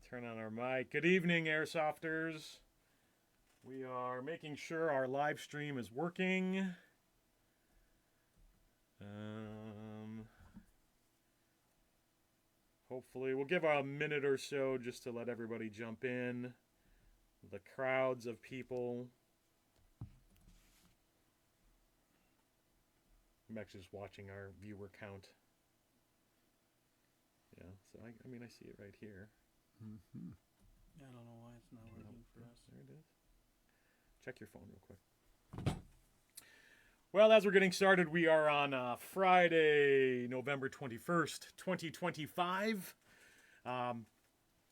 Turn on our mic. Good evening, Airsofters. We are making sure our live stream is working. Hopefully, we'll give a minute or so just to let everybody jump in. The crowds of people. I'm actually just watching our viewer count. Yeah, so I mean, I see it right here. Mm-hmm. I don't know why it's not working for us. There it is. Check your phone real quick. Well, as we're getting started, we are on Friday, November 21st, 2025.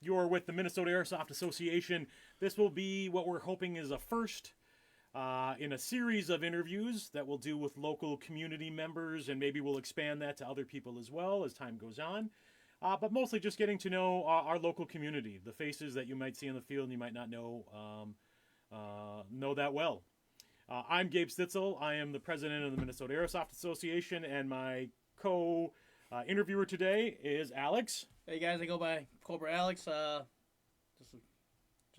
You're with the Minnesota Airsoft Association. This will be what we're hoping is a first in a series of interviews that we'll do with local community members, and maybe we'll expand that to other people as well as time goes on. But mostly just getting to know our local community, the faces that you might see in the field and you might not know that well. I'm Gabe Stitzel. I am the president of the Minnesota Airsoft Association, and my co-interviewer today is Alex. Hey guys, I go by Cobra Alex.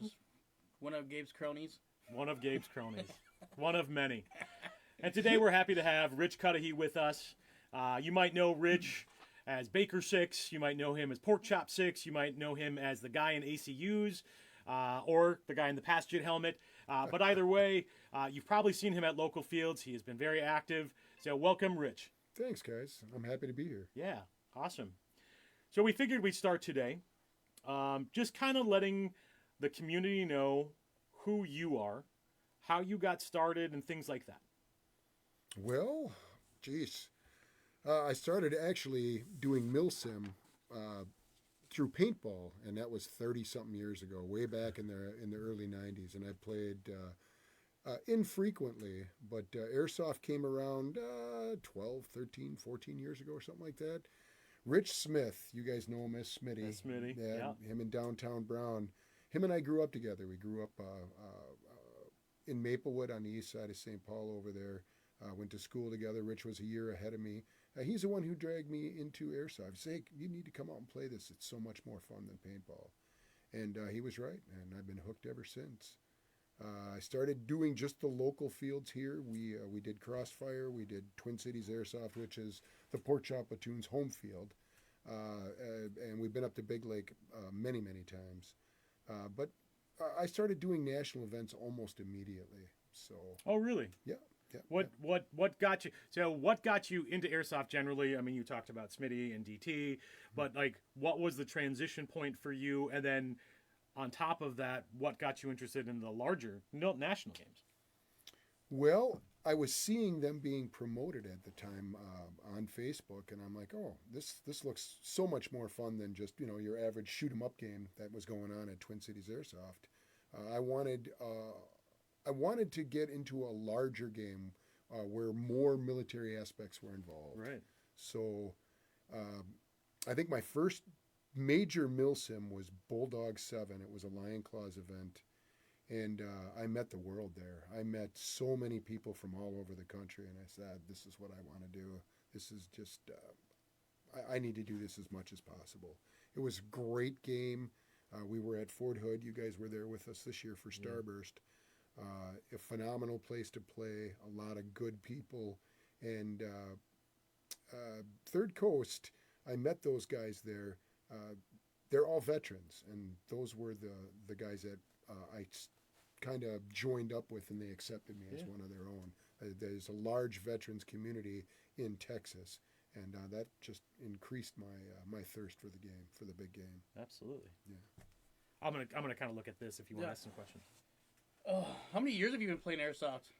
Just one of Gabe's cronies. One of Gabe's cronies. One of many. And today we're happy to have Rich Cuddihy with us. You might know Rich as Baker 6. You might know him as Pork Chop 6. You might know him as the guy in ACUs or the guy in the pass jet helmet. But either way, you've probably seen him at local fields. He has been very active. So welcome, Rich. Thanks, guys. I'm happy to be here. Yeah, awesome. So we figured we'd start today just kind of letting the community know who you are, how you got started, and things like that. Well, geez. I started actually doing milsim through paintball, and that was 30-something years ago, way back in the early 90s. And I played infrequently, but Airsoft came around 12, 13, 14 years ago or something like that. Rich Smith, you guys know him as Smitty. As Smitty, yeah. Him in downtown Brown. Him and I grew up together. We grew up in Maplewood on the east side of St. Paul over there. Went to school together. Rich was a year ahead of me. He's the one who dragged me into Airsoft. He said, hey, you need to come out and play this. It's so much more fun than paintball. And he was right, and I've been hooked ever since. I started doing just the local fields here. We did Crossfire. We did Twin Cities Airsoft, which is the Pork Chop Platoon's home field. And we've been up to Big Lake many, many times. But I started doing national events almost immediately. So. Oh, really? Yeah. What got you? So what got you into Airsoft generally? I mean, you talked about Smitty and DT, but like, what was the transition point for you? And then, on top of that, what got you interested in the larger national games? Well, I was seeing them being promoted at the time on Facebook, and I'm like, oh, this looks so much more fun than just your average shoot 'em up game that was going on at Twin Cities Airsoft. I wanted to get into a larger game where more military aspects were involved. Right. So I think my first major milsim was Bulldog 7. It was a Lion Claws event. And I met the world there. I met so many people from all over the country, and I said, this is what I want to do. This is just, I need to do this as much as possible. It was a great game. We were at Fort Hood. You guys were there with us this year for Starburst. A phenomenal place to play, a lot of good people. And Third Coast, I met those guys there. They're all veterans, and those were the guys that I kind of joined up with, and they accepted me as one of their own. There's a large veterans community in Texas, and that just increased my thirst for the game, for the big game. Absolutely. Yeah. I'm gonna kind of look at this if you want to ask some questions. How many years have you been playing Airsoft?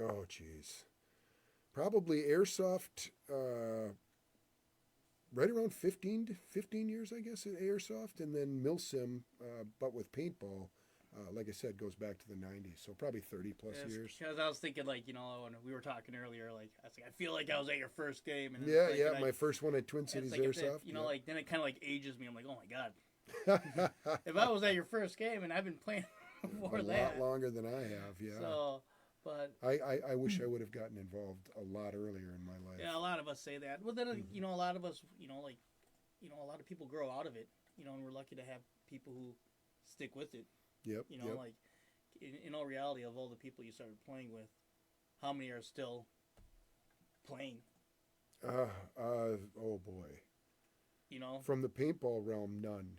Oh, geez. Probably Airsoft, right around 15 years, I guess, at Airsoft, and then Milsim, but with paintball, like I said, goes back to the 90s, so probably 30 plus years. Because I was thinking, like, when we were talking earlier, like, I feel like I was at your first game. And My first one at Twin Cities Airsoft. Like, then it kind of, like, ages me. I'm like, oh, my God. If I was at your first game, and I've been playing before that. A lot longer than I have, yeah. So, but I wish I would have gotten involved a lot earlier in my life. Yeah, a lot of us say that. Well, then, a lot of us, a lot of people grow out of it. and we're lucky to have people who stick with it. Yep. Yep. Like in all reality, of all the people you started playing with, how many are still playing? Oh boy. From the paintball realm, none.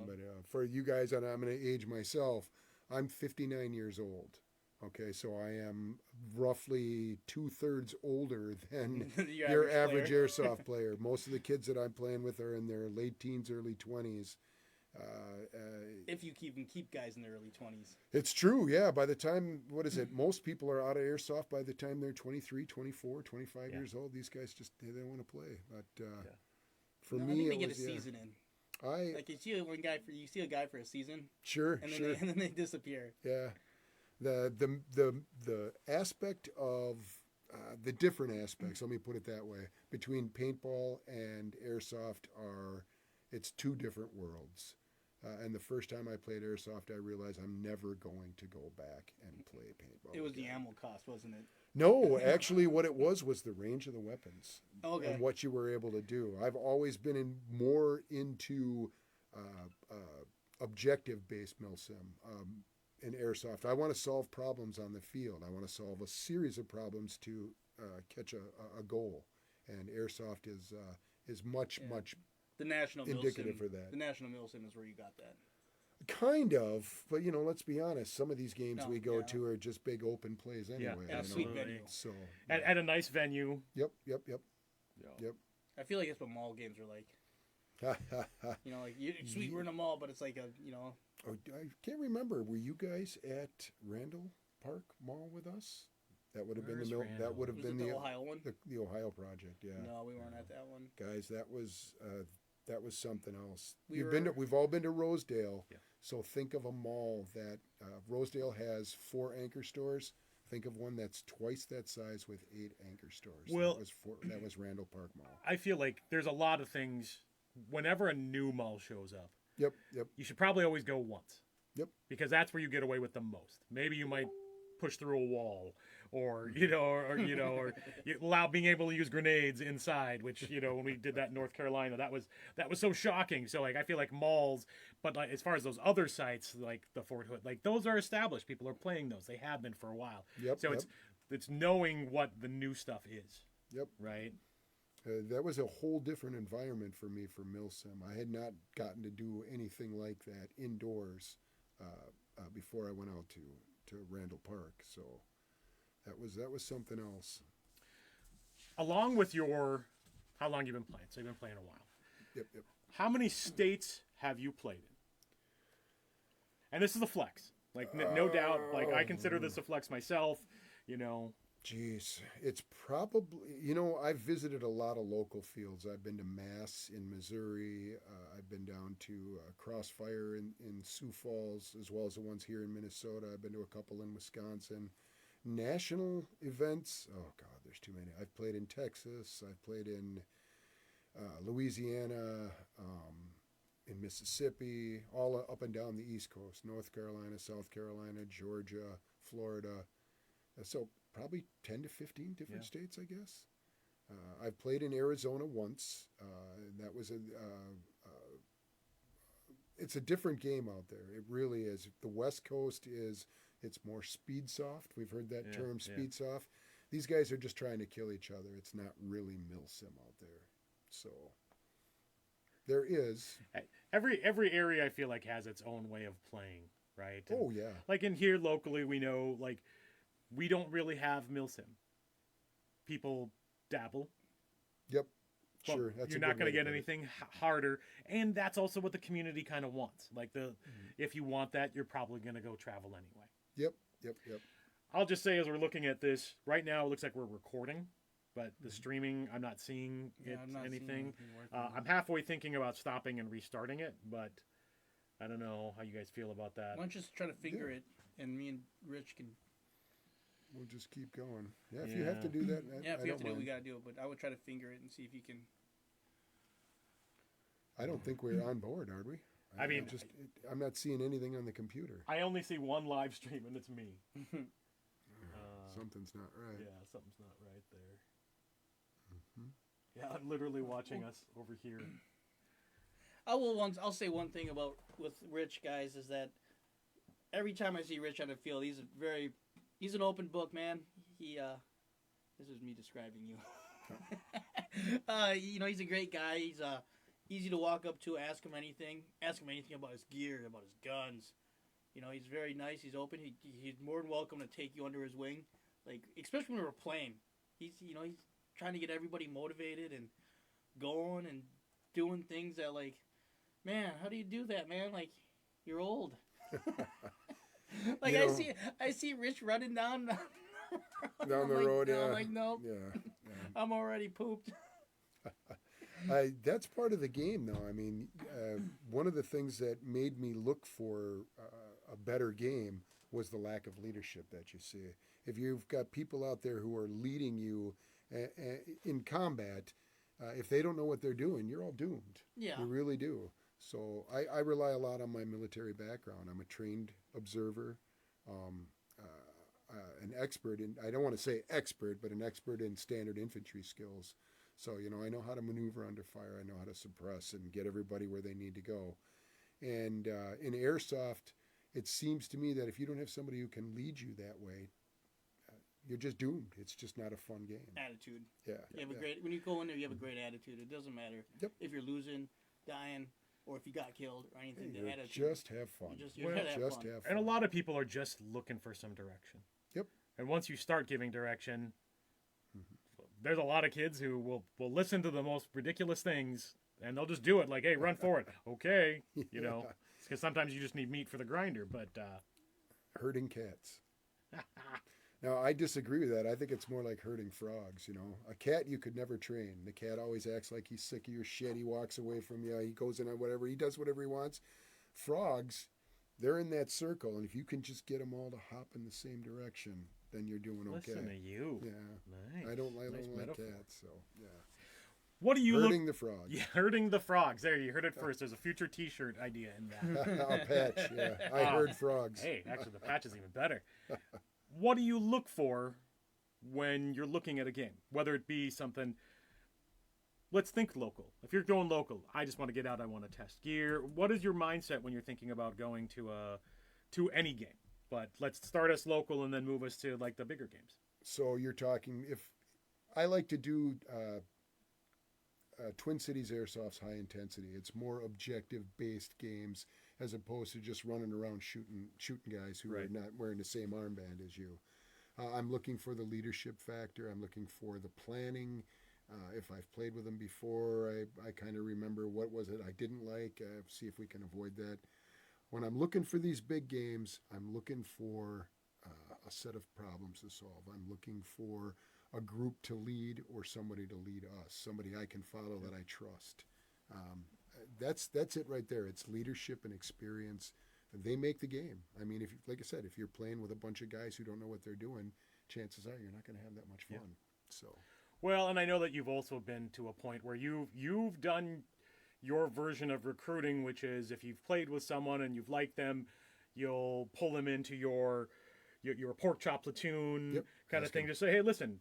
But for you guys, and I'm going to age myself. I'm 59 years old. Okay, so I am roughly 2/3 older than your average airsoft player. Most of the kids that I'm playing with are in their late teens, early 20s. If you keep guys in their early 20s. It's true, yeah. By the time, most people are out of airsoft by the time they're 23, 24, 25 years old. These guys they don't want to play. But for me, I think they it get was, a season in. Like you see a guy for a season. Sure, and then they disappear. Yeah. The aspect of the different aspects, let me put it that way, between paintball and airsoft it's two different worlds. And the first time I played airsoft, I realized I'm never going to go back and play paintball. It was again. the ammo cost, wasn't it? No, actually, what it was the range of the weapons and what you were able to do. I've always been more into objective-based milsim. In airsoft, I want to solve problems on the field. I want to solve a series of problems to catch a goal, and airsoft is much the national indicative milsim, for that. The national milsim is where you got that. Kind of, but let's be honest. Some of these games we go yeah. to are just big open plays anyway. And a sweet venue. So at a nice venue. Yep. I feel like that's what mall games are like. Sweet, we're in a mall, but it's like Oh, I can't remember. Were you guys at Randall Park Mall with us? That would have been that would have Was been it the Ohio one. The Ohio project. Yeah. No, we weren't at that one. Guys, that was something else. We've all been to Rosedale. Yeah. So think of a mall that Rosedale has 4 anchor stores. Think of one that's twice that size with 8 anchor stores. Well, that was Randall Park Mall. I feel like there's a lot of things. Whenever a new mall shows up, Yep. you should probably always go once. Yep. Because that's where you get away with the most. Maybe you might push through a wall, or allow being able to use grenades inside. Which when we did that in North Carolina, that was so shocking. So I feel like malls, but as far as those other sites like the Fort Hood, those are established. People are playing those. They have been for a while. Yep. So it's knowing what the new stuff is. Yep. Right. That was a whole different environment for me for milsim. I had not gotten to do anything like that indoors before I went out to Randall Park. So that was something else. Along with how long you've been playing? So you've been playing a while. Yep. How many states have you played in? And this is a flex. No doubt. I consider this a flex myself. Jeez, it's probably, I've visited a lot of local fields. I've been to Mass in Missouri. I've been down to Crossfire in Sioux Falls, as well as the ones here in Minnesota. I've been to a couple in Wisconsin. National events, oh God, there's too many. I've played in Texas. I've played in Louisiana, in Mississippi, all up and down the East Coast, North Carolina, South Carolina, Georgia, Florida. So probably 10 to 15 different states, I guess. I've played in Arizona once. That was it's a different game out there. It really is. The West Coast it's more speed soft. We've heard that term, speed soft. These guys are just trying to kill each other. It's not really milsim out there. So there is. Every area I feel like has its own way of playing, right? Oh yeah. Like in here locally, we know we don't really have milsim. People dabble. Yep. Sure. You're not going to get anything harder, and that's also what the community kind of wants. If you want that, you're probably going to go travel anyway. Yep. I'll just say, as we're looking at this right now, it looks like we're recording, but the streaming, I'm not seeing anything. I'm halfway thinking about stopping and restarting it, but I don't know how you guys feel about that. Why don't you just try to figure it, and me and Rich can. We'll just keep going. Yeah, if you have to do that. If we have to do it, we got to do it. But I would try to finger it and see if you can. I don't think we're on board, are we? I'm not seeing anything on the computer. I only see one live stream, and it's me. Something's not right. Yeah, something's not right there. Yeah, I'm literally watching us over here. I'll say one thing about with Rich, guys, is that every time I see Rich on the field, he's an open book, man. This is me describing you. He's a great guy. He's easy to walk up to, ask him anything about his gear, about his guns. He's very nice. He's open. He's more than welcome to take you under his wing, like especially when we're playing. He's trying to get everybody motivated and going and doing things that, like, man, how do you do that, man? Like, you're old. Like, I see Rich running down the road. Yeah. I'm like, nope. Yeah. I'm already pooped. That's part of the game, though. I mean, one of the things that made me look for a better game was the lack of leadership that you see. If you've got people out there who are leading you in combat, if they don't know what they're doing, you're all doomed. Yeah. You really do. So I rely a lot on my military background. I'm a trained observer, an expert in, I don't want to say expert, but an expert in standard infantry skills. So, I know how to maneuver under fire. I know how to suppress and get everybody where they need to go. And in Airsoft, it seems to me that if you don't have somebody who can lead you that way, you're just doomed. It's just not a fun game. Attitude. Yeah. When you go in there, you have a great attitude. It doesn't matter if you're losing, dying, or if you got killed or anything. The attitude. Just have fun. Just have fun. And a lot of people are just looking for some direction. Yep. And once you start giving direction, there's a lot of kids who will listen to the most ridiculous things, and they'll just do it. Like, hey, run for it. Okay. Because sometimes you just need meat for the grinder. But herding cats. Now, I disagree with that. I think it's more like herding frogs, A cat you could never train. The cat always acts like he's sick of your shit. He walks away from you. He goes in on whatever. He does whatever he wants. Frogs, they're in that circle, and if you can just get them all to hop in the same direction, then you're doing okay. Listen to you. Yeah. Nice. I don't like metaphor. cats, so, yeah. What do you herding the frogs. Yeah, herding the frogs. There, you heard it first. There's a future T-shirt idea in that. A patch, yeah. I herd frogs. Hey, actually, the patch is even better. What do you look for when you're looking at a game? Whether it be something, let's think local. If you're going local, I just want to get out. I want to test gear. What is your mindset when you're thinking about going to any game? But let's start us local and then move us to like the bigger games. So you're talking, if I like to do Twin Cities Airsoft's high intensity. It's more objective-based games as opposed to just running around shooting guys who are not wearing the same armband as you. I'm looking for the leadership factor. I'm looking for the planning. If I've played with them before, I kind of remember what was it I didn't like. See if we can avoid that. When I'm looking for these big games, I'm looking for a set of problems to solve. I'm looking for a group to lead or somebody to lead us, somebody I can follow that I trust. That's it right there. It's leadership and experience. They make the game. I mean, like I said, if you're playing with a bunch of guys who don't know what they're doing, chances are you're not going to have that much fun. Yeah. So, well, and I know that you've also been to a point where you've done your version of recruiting, which is if you've played with someone and you've liked them, you'll pull them into your pork chop platoon kind of thing. Just say, hey, listen,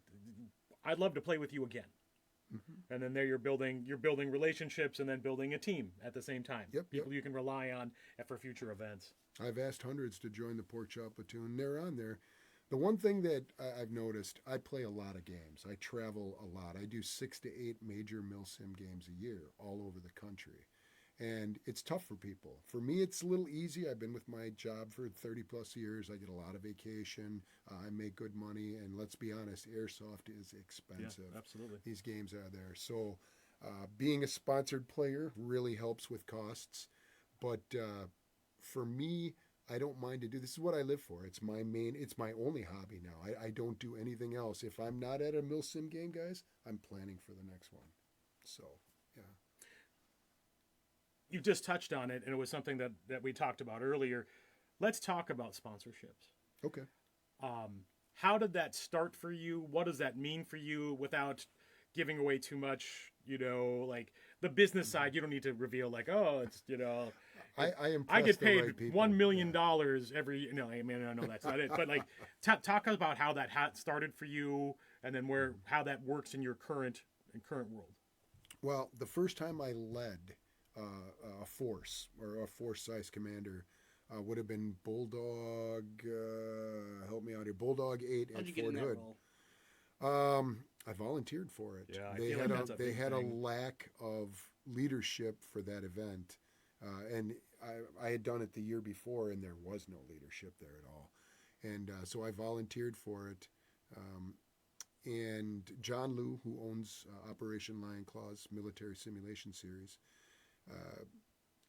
I'd love to play with you again. Mm-hmm. And then there you're building relationships and then building a team at the same time. People you can rely on for future events. I've asked hundreds to join the pork chop platoon. They're on there. The one thing that I've noticed, I play a lot of games. I travel a lot. I do 6 to 8 major milsim games a year all over the country. And it's tough for people. For me, it's a little easy. I've been with my job for 30 plus years. I get a lot of vacation. I make good money. And let's be honest, Airsoft is expensive. Yeah, absolutely. These games are there. So being a sponsored player really helps with costs. But for me, I don't mind to do this. Is what I live for. It's my only hobby now. I don't do anything else. If I'm not at a milsim game, guys, I'm planning for the next one. So, yeah. You just touched on it, and it was something that we talked about earlier. Let's talk about sponsorships. Okay. How did that start for you? What does that mean for you without giving away too much, like the business side? You don't need to reveal like, oh, it's, I get paid $1 million every, I know that's not it, but like talk about how that started for you and then how that works in your current world. Well, the first time I led, a force or a force-size commander. Would have been Bulldog. Help me out here. Bulldog 8 How'd at you get Fort in that Hood. role? I volunteered for it. Yeah, I they feel had like that's a they big had thing. a lack of leadership for that event, and I had done it the year before, and there was no leadership there at all, and so I volunteered for it. And John Liu, who owns Operation Lion Claw's military simulation series,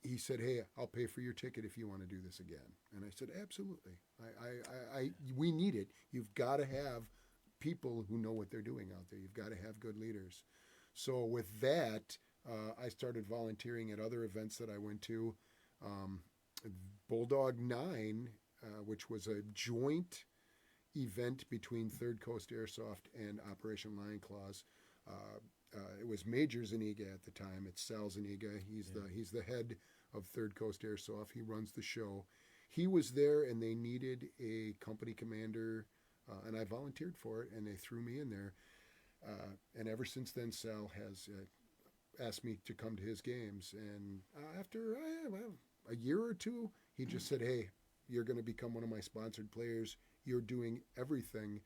he said, "Hey, I'll pay for your ticket if you want to do this again." And I said, "Absolutely. We need it. You've got to have people who know what they're doing out there. You've got to have good leaders." So with that, I started volunteering at other events that I went to. Bulldog 9, which was a joint event between Third Coast Airsoft and Operation Lion Claws. It was Major Zuniga at the time. It's Sal Zuniga. He's the head of Third Coast Airsoft. He runs the show. He was there, and they needed a company commander, and I volunteered for it, and they threw me in there. And ever since then, Sal has asked me to come to his games. And after a year or two, he just said, "Hey, you're going to become one of my sponsored players. You're doing everything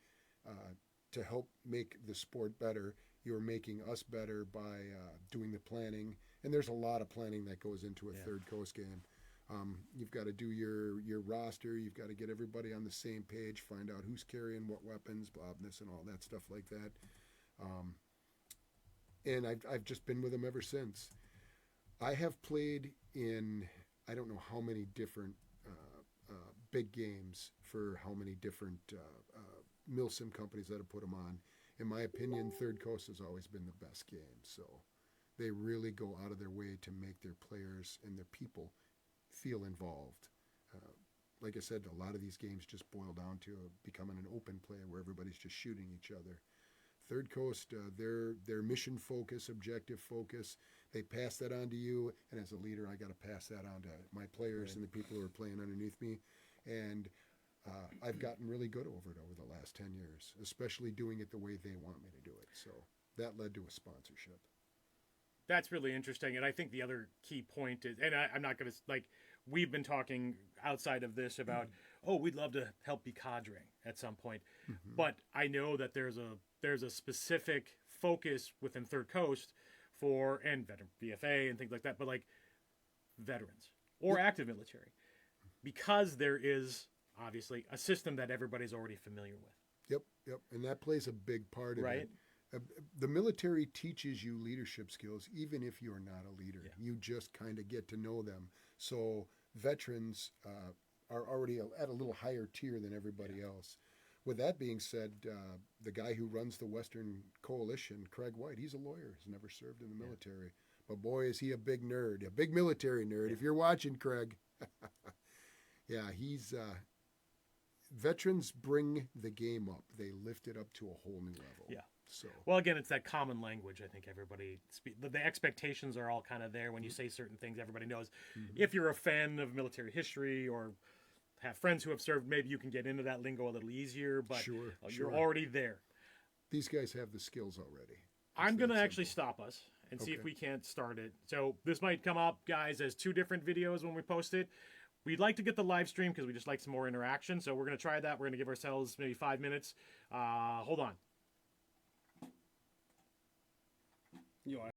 to help make the sport better. You're making us better by doing the planning." And there's a lot of planning that goes into a Third Coast game. You've got to do your roster. You've got to get everybody on the same page, find out who's carrying what weapons, this and all that stuff like that. And I've just been with them ever since. I have played in I don't know how many different big games for how many different milsim companies that have put them on. In my opinion, Third Coast has always been the best game. So they really go out of their way to make their players and their people feel involved. Like I said, a lot of these games just boil down to becoming an open play where everybody's just shooting each other. Third Coast, their mission focus, objective focus, they pass that on to you, and as a leader, I got to pass that on to my players and the people who are playing underneath me. And I've gotten really good over it over the last 10 years, especially doing it the way they want me to do it. So that led to a sponsorship. That's really interesting. And I think the other key point is, and I'm not going to, we've been talking outside of this about, we'd love to help be cadre at some point. Mm-hmm. But I know that there's a specific focus within Third Coast for, and veteran VFA and things like that, but veterans or active military, because there is obviously a system that everybody's already familiar with. Yep. And that plays a big part of it. The military teaches you leadership skills, even if you're not a leader. Yeah. You just kind of get to know them. So veterans are already at a little higher tier than everybody else. With that being said, the guy who runs the Western Coalition, Craig White, he's a lawyer. He's never served in the military. But boy, is he a big nerd, a big military nerd. If you're watching, Craig. He's... veterans bring the game up. They lift it up to a whole new level. Yeah. So. Well, again, it's that common language. I think everybody the expectations are all kind of there when you say certain things. Everybody knows. Mm-hmm. If you're a fan of military history or have friends who have served, maybe you can get into that lingo a little easier. But you're already there. These guys have the skills already. I'm going to actually stop us and see if we can't start it. So this might come up, guys, as 2 different videos when we post it. We'd like to get the live stream because we just like some more interaction. So we're going to try that. We're going to give ourselves maybe 5 minutes. Hold on.